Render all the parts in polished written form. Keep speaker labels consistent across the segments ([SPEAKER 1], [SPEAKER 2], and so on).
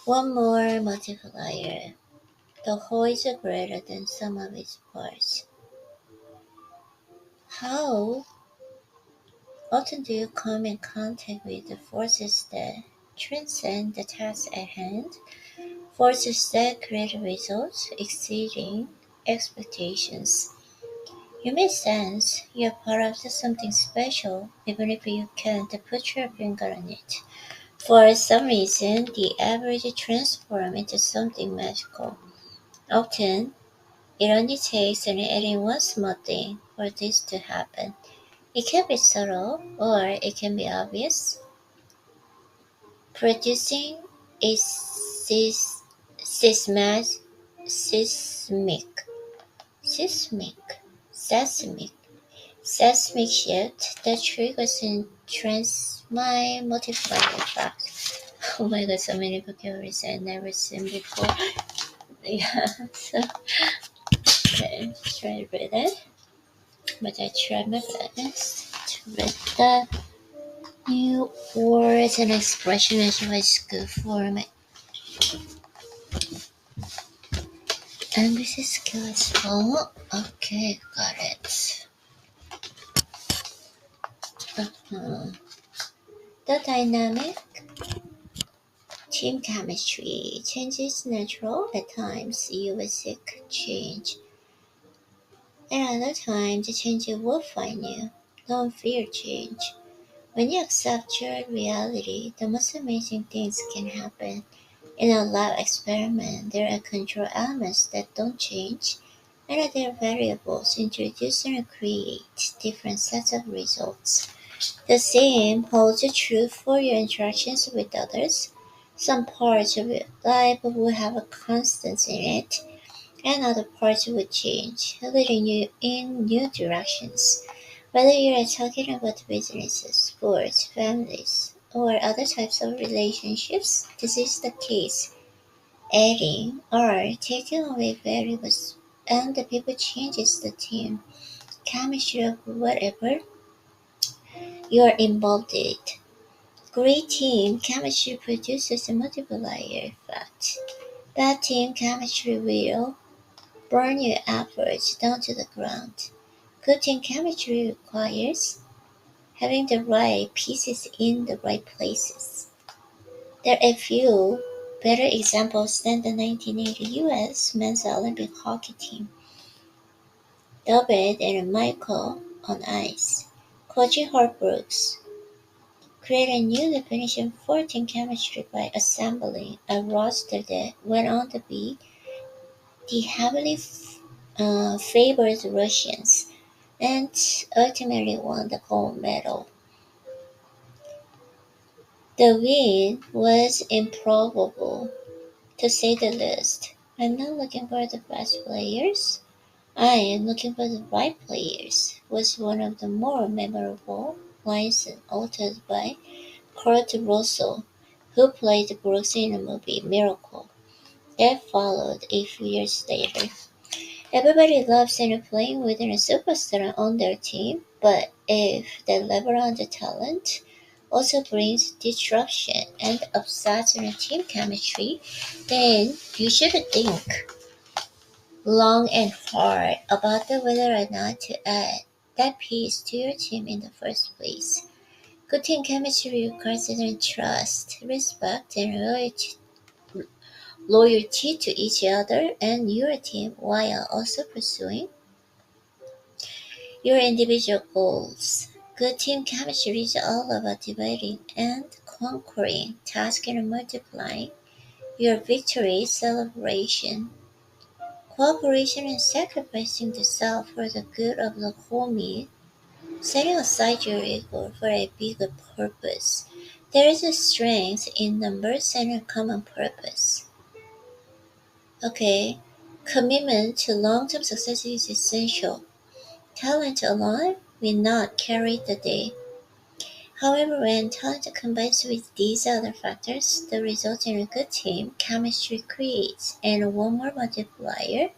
[SPEAKER 1] One more multiplier. The whole is greater than sum of its parts. How often do you come in contact with the forces that transcend the task at hand? Forces that create results exceeding expectations. You may sense you're part of something special even if you can't put your finger on it. For some reason, the average transforms into something magical. Often, it only takes adding one small thing for this to happen. It can be subtle or it can be obvious, producing a seismic, seismic, seismic, seismic, seismic shift that triggers and my multiplier effect. Oh my god, so many vocabularies I've never seen before. Yeah, so okay, try to read it. But I tried my best to read the new words and expressions as well as good for my English skill as well. Okay, got it. Uh-huh. The dynamic team chemistry change is natural. At times you will seek change. At other times the change will find you. Don't fear change. When you accept your reality, the most amazing things can happen. In a lab experiment, there are control elements that don't change, and their variables introduce and create different sets of results. The same holds true for your interactions with others. Some parts of your life will have a constant in it, and other parts will change, leading you in new directions. Whether you're talking about businesses, sports, families, or other types of relationships, this is the case. Adding or taking away variables and the people changes the team chemistry of whatever you are involved in. Great team chemistry produces a multiplier effect. Bad team chemistry will burn your efforts down to the ground. Good team chemistry requires having the right pieces in the right places. There are a few better examples than the 1980 US men's Olympic hockey team. David and Michael on ice. Coach Hart Brooks created a new definition for team chemistry by assembling a roster that went on to be the heavily favored Russians and ultimately won the gold medal. The win was improbable, to say the least. I'm not looking for the best players. I am looking for the right players was one of the more memorable lines uttered by Kurt Russell, who played Brooks in the movie Miracle that followed a few years later. Everybody loves playing with a superstar on their team, but if the level of the talent also brings disruption and upsets in team chemistry, then you should think long and hard about whether or not to add that piece to your team in the first place. Good team chemistry requires trust, respect, and loyalty to each other and your team while also pursuing your individual goals. Good team chemistry is all about dividing and conquering tasks and multiplying your victory celebration. Cooperation and sacrificing the self for the good of the whole mean setting aside your ego for a bigger purpose. There is a strength in numbers and a common purpose. Okay, commitment to long-term success is essential. Talent alone will not carry the day. However, when talent combines with these other factors, the result in a good team chemistry creates and one more multiplier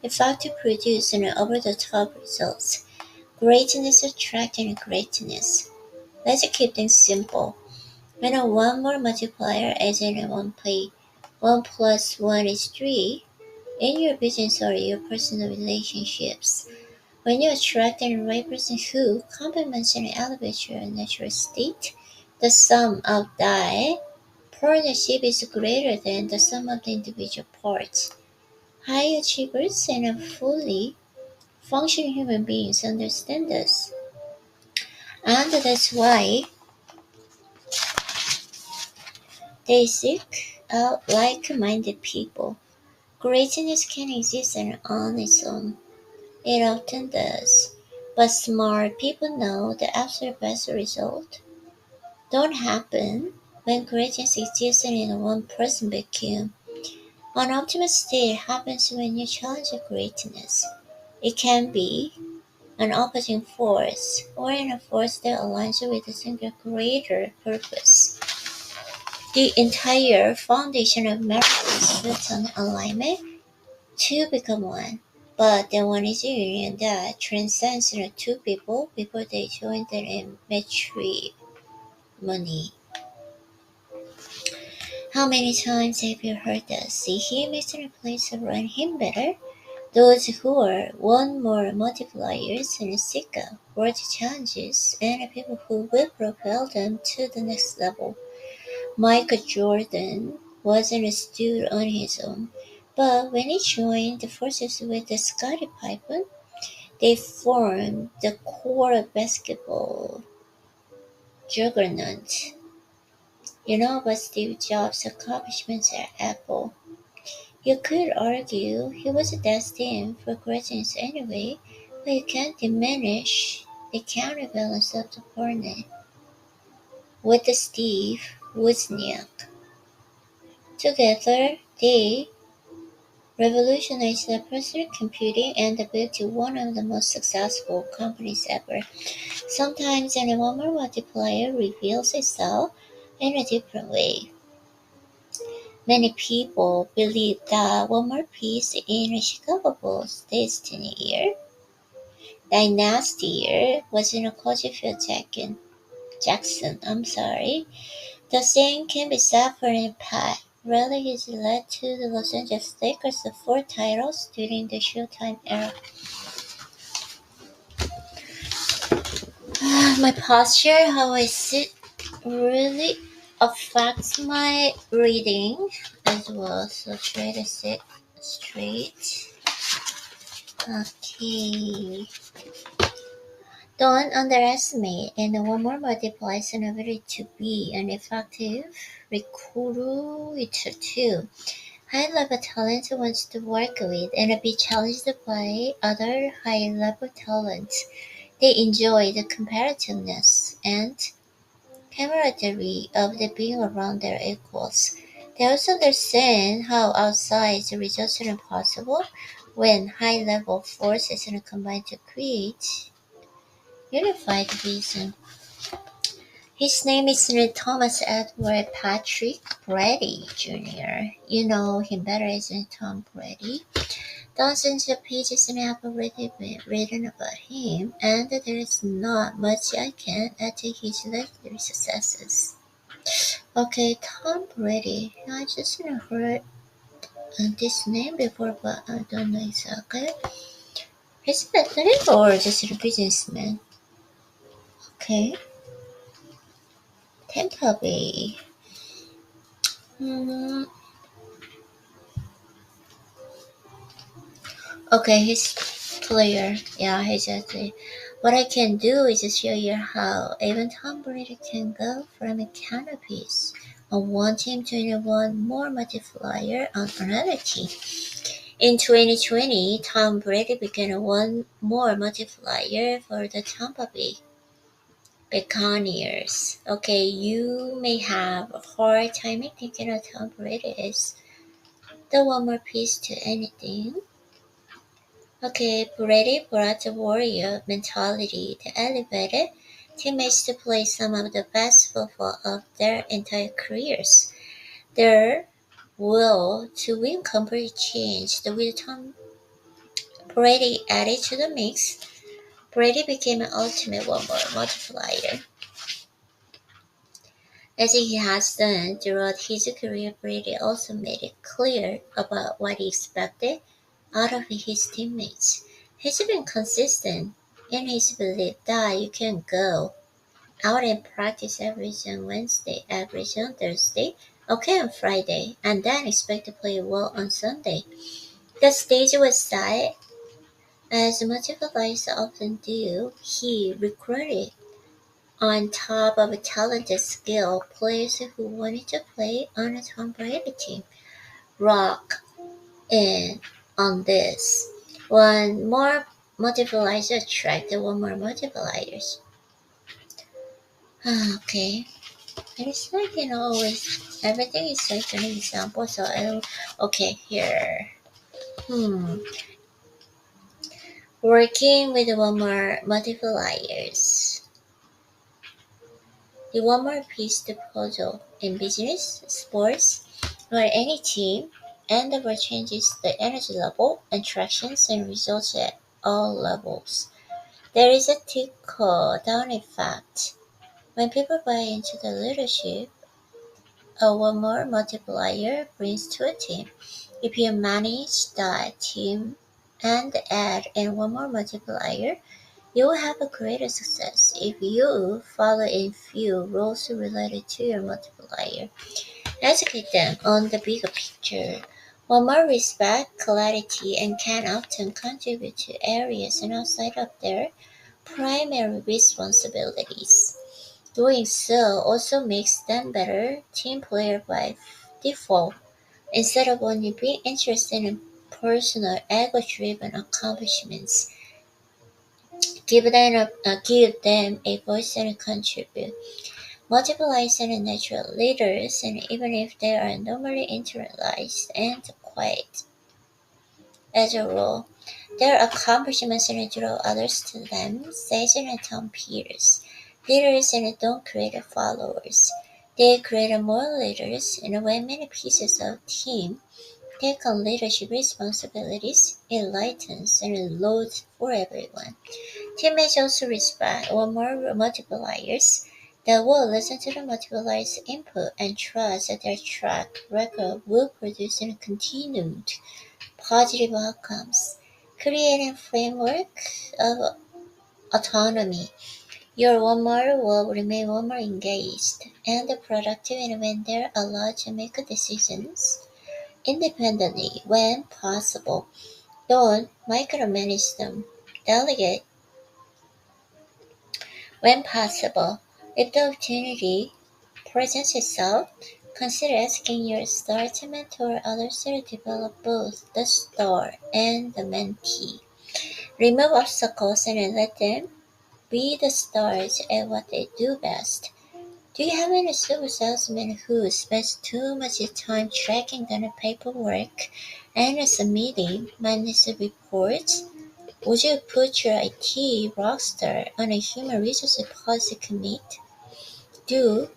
[SPEAKER 1] effect to produce an over-the-top results. Greatness attracting greatness. Let's keep things simple. When a one more multiplier is in one play 1 plus 1 is 3 in your business or your personal relationships. When you attract the right person who complements and elevates your natural state, the sum of that partnership is greater than the sum of the individual parts. High achievers and fully functioning human beings understand this. And that's why they seek out like-minded people. Greatness can exist on its own. It often does. But smart people know the absolute best result don't happen when greatness exists in one person vacuum. An optimal state happens when you challenge greatness. It can be an opposing force or a force that aligns with a single greater purpose. The entire foundation of marriage is built on alignment to become one. But the one is a union that transcends the two people before they join their in matrimony. How many times have you heard us? See him is in a place to run him better? Those who are one more multipliers and seek out worthy challenges and the people who will propel them to the next level. Michael Jordan wasn't a stud on his own, but when he joined the forces with the Scottie Pippen, they formed the core basketball juggernaut. You know about Steve Jobs' accomplishments at Apple. You could argue he was destined for greatness anyway, but you can't diminish the counterbalance of the partner with the Steve Wozniak. Together, they revolutionized the personal computing and built one of the most successful companies ever. Sometimes an one-more multiplier reveals itself in a different way. Many people believe that one more piece in Chicago Bulls' dynasty year was in a Coachfield Jackson. The same can be said for Impact. Raleigh has led to the Los Angeles Lakers to 4 titles during the Showtime era. My posture, how I sit, really affects my reading as well. So try to sit straight. Okay. Don't underestimate, and one more multiplies an ability to be an effective recruiter too. High-level talent wants to work with and be challenged by other high-level talents. They enjoy the competitiveness and camaraderie of the being around their equals. They also understand how outsized results are impossible when high-level forces are combined to create unified vision. His name is Thomas Edward Patrick Brady Jr. You know him better as Tom Brady. Dozens of pages have already been written about him, and there is not much I can add to his legendary successes. Okay, Tom Brady. I just heard this name before, but I don't know exactly. Is it athletic or just a businessman? Okay, Tampa Bay. Hmm. Okay, he's player. Yeah, he's athlete. What I can do is just show you how even Tom Brady can go from a canopies on one team to one more multiplier on another team. In 2020, Tom Brady became one more multiplier for the Tampa Bay Buccaneers. Okay, you may have a hard time thinking of Tom Brady is the one more piece to anything. Okay, Brady brought the warrior mentality to elevated teammates to play some of the best football of their entire careers. Their will to win completely changed with Tom Brady added to the mix. Brady became an ultimate one-more multiplier. As he has done throughout his career, Brady also made it clear about what he expected out of his teammates. He's been consistent in his belief that you can go out and practice average on Wednesday, average on Thursday, okay on Friday, and then expect to play well on Sunday. The stage was set, as multiple guys often do. He recruited on top of talented skill players who wanted to play on a Tom Brady team. Rock in on this. One more multipliers attracted one more multipliers. Okay. It's like always everything is like an example, so I don't okay here. Hmm. Working with one more multipliers. The one more piece to puzzle in business, sports, or any team, endeavor changes the energy level, interactions, and results at all levels. There is a trickle down effect. When people buy into the leadership, a one more multiplier brings to a team. If you manage that team and add in one more multiplier, you will have a greater success. If you follow in few rules related to your multiplier, educate them on the bigger picture. One more respect, clarity, and can often contribute to areas outside of their primary responsibilities. Doing so also makes them better team player by default, instead of only being interested in personal ego-driven accomplishments. Give them a voice and contribute. Multipliers are natural leaders, and even if they are normally internalized and quiet, as a rule, their accomplishments draw others to them, says Tom Peters. Leaders don't create followers. They create more leaders, and when many pieces of team take on leadership responsibilities, it lightens and loads for everyone. Teammates also respect one more multipliers. They will listen to the multipliers' input and trust that their track record will produce continued positive outcomes. Creating a framework of autonomy. Your one more will remain one more engaged and productive when they're allowed to make decisions independently when possible. Don't micromanage them. Delegate when possible. If the opportunity presents itself, consider asking your star to mentor others to develop both the star and the mentee. Remove obstacles and let them be the stars at what they do best. Do you have any super salesman who spends too much time tracking down the paperwork and submitting mindless reports? Would you put your IT rockstar on a human resources policy commit? Do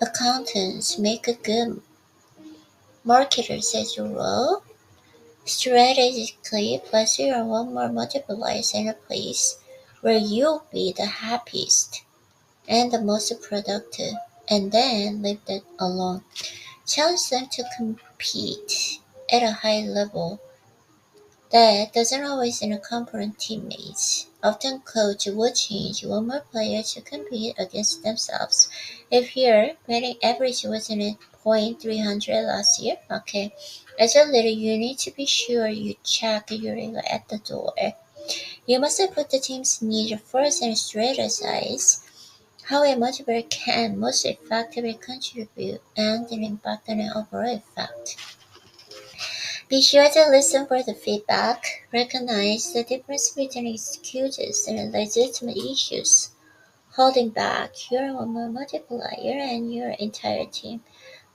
[SPEAKER 1] accountants make a good marketers as a role? Strategically place your one more multipliers in a place where you'll be the happiest and the most productive, and then leave them alone. Challenge them to compete at a high level. That doesn't always comfort teammates. Often coach will change one more player to compete against themselves. If your batting average wasn't at .300 last year, okay, as a leader you need to be sure you check your ego at the door. You must put the team's needs first and strategize how a multiplayer can most effectively contribute and impact on an overall effect. Be sure to listen for the feedback, recognize the difference between excuses and legitimate issues, holding back your multiplier and your entire team.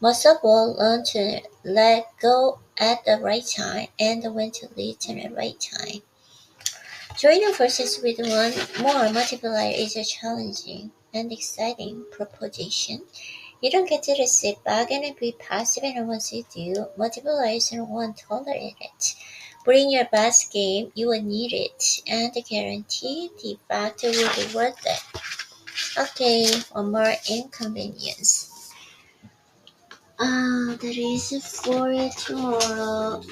[SPEAKER 1] Most of all, learn to let go at the right time and when to lead at the right time. Joining forces with one more multiplier is a challenging and exciting proposition. You don't get to just sit back and be passive, and once you do, multipliers won't tolerate it. Bring your best game, you will need it, and guarantee the factor will be worth it. Okay, one more inconvenience. That is for tomorrow.